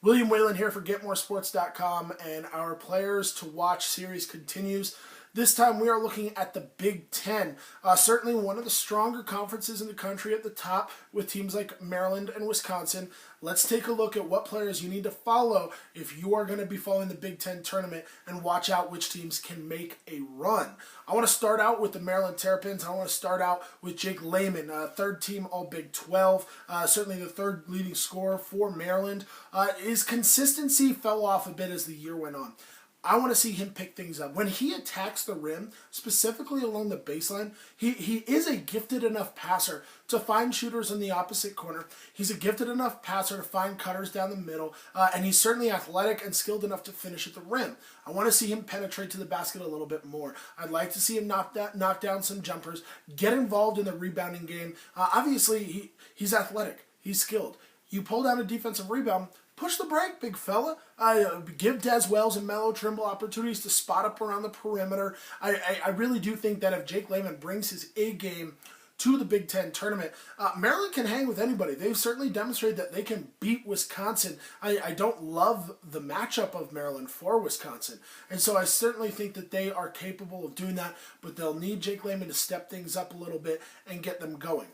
William Whalen here for GetMoreSports.com, and our Players to Watch series continues. This time we are looking at the Big Ten. Certainly one of the stronger conferences in the country at the top with teams like Maryland and Wisconsin. Let's take a look at what players you need to follow if you are going to be following the Big Ten tournament and watch out which teams can make a run. I want to start out with the Maryland Terrapins. I want to start out with Jake Layman, third team All-Big 12, certainly the third leading scorer for Maryland. His consistency fell off a bit as the year went on. I want to see him pick things up. When he attacks the rim, specifically along the baseline, he is a gifted enough passer to find shooters in the opposite corner. He's a gifted enough passer to find cutters down the middle, and he's certainly athletic and skilled enough to finish at the rim. I want to see him penetrate to the basket a little bit more. I'd like to see him knock down some jumpers, get involved in the rebounding game. Obviously, he's athletic. He's skilled. You pull down a defensive rebound, push the break, big fella. Give Des Wells and Melo Trimble opportunities to spot up around the perimeter. I really do think that if Jake Layman brings his A game to the Big Ten tournament, Maryland can hang with anybody. They've certainly demonstrated that they can beat Wisconsin. I don't love the matchup of Maryland for Wisconsin, and so I certainly think that they are capable of doing that, but they'll need Jake Layman to step things up a little bit and get them going.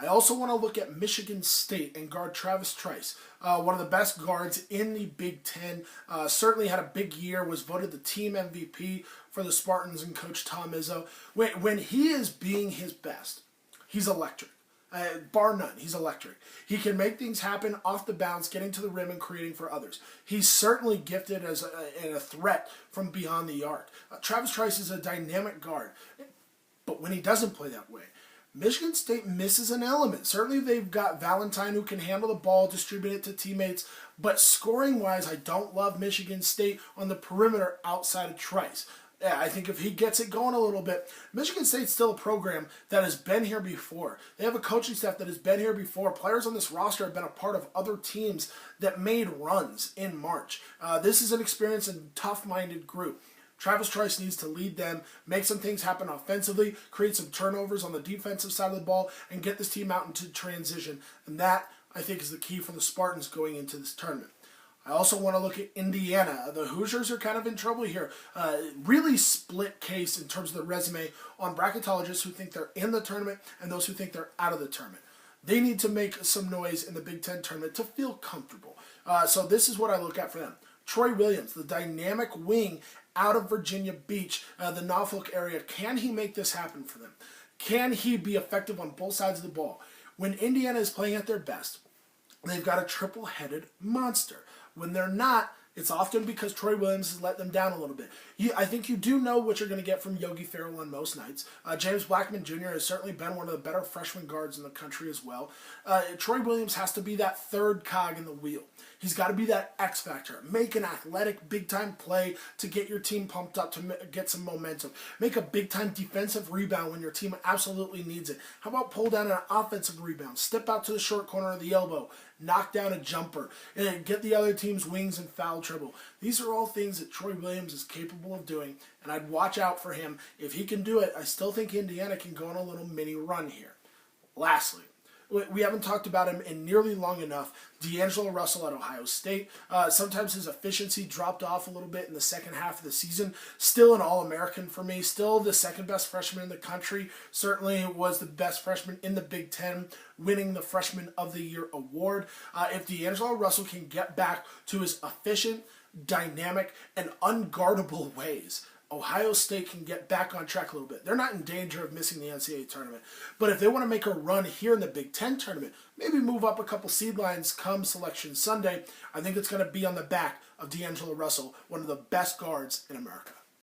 I also want to look at Michigan State and guard Travis Trice, one of the best guards in the Big Ten. Certainly had a big year, was voted the team MVP for the Spartans and Coach Tom Izzo. When he is being his best, he's electric. Bar none, he's electric. He can make things happen off the bounce, getting to the rim and creating for others. He's certainly gifted as a threat from beyond the arc. Travis Trice is a dynamic guard, but when he doesn't play that way, Michigan State misses an element. Certainly they've got Valentine who can handle the ball, distribute it to teammates, but scoring-wise, I don't love Michigan State on the perimeter outside of Trice. Yeah, I think if he gets it going a little bit, Michigan State's still a program that has been here before. They have a coaching staff that has been here before. Players on this roster have been a part of other teams that made runs in March. This is an experienced and tough-minded group. Travis Trice needs to lead them, make some things happen offensively, create some turnovers on the defensive side of the ball, and get this team out into transition. And that, I think, is the key for the Spartans going into this tournament. I also want to look at Indiana. The Hoosiers are kind of in trouble here. Really split case in terms of the resume on bracketologists who think they're in the tournament and those who think they're out of the tournament. They need to make some noise in the Big Ten tournament to feel comfortable. So this is what I look at for them. Troy Williams, the dynamic wing out of Virginia Beach, the Norfolk area. Can he make this happen for them? Can he be effective on both sides of the ball? When Indiana is playing at their best, they've got a triple-headed monster. When they're not, it's often because Troy Williams has let them down a little bit. I think you do know what you're going to get from Yogi Ferrell on most nights. James Blackman Jr. has certainly been one of the better freshman guards in the country as well. Troy Williams has to be that third cog in the wheel. He's got to be that X factor. Make an athletic, big-time play to get your team pumped up, to get some momentum. Make a big-time defensive rebound when your team absolutely needs it. How about pull down an offensive rebound? Step out to the short corner of the elbow. Knock down a jumper. And get the other team's wings in foul trouble. These are all things that Troy Williams is capable of doing, and I'd watch out for him. If he can do it, I still think Indiana can go on a little mini run here. Lastly, we haven't talked about him in nearly long enough. D'Angelo Russell at Ohio State. Sometimes his efficiency dropped off a little bit in the second half of the season. Still an All-American for me. Still the second best freshman in the country. Certainly was the best freshman in the Big Ten, winning the Freshman of the Year award. If D'Angelo Russell can get back to his efficient, dynamic, and unguardable ways, Ohio State can get back on track a little bit. They're not in danger of missing the NCAA tournament. But if they want to make a run here in the Big Ten tournament, maybe move up a couple seed lines come Selection Sunday, I think it's going to be on the back of D'Angelo Russell, one of the best guards in America.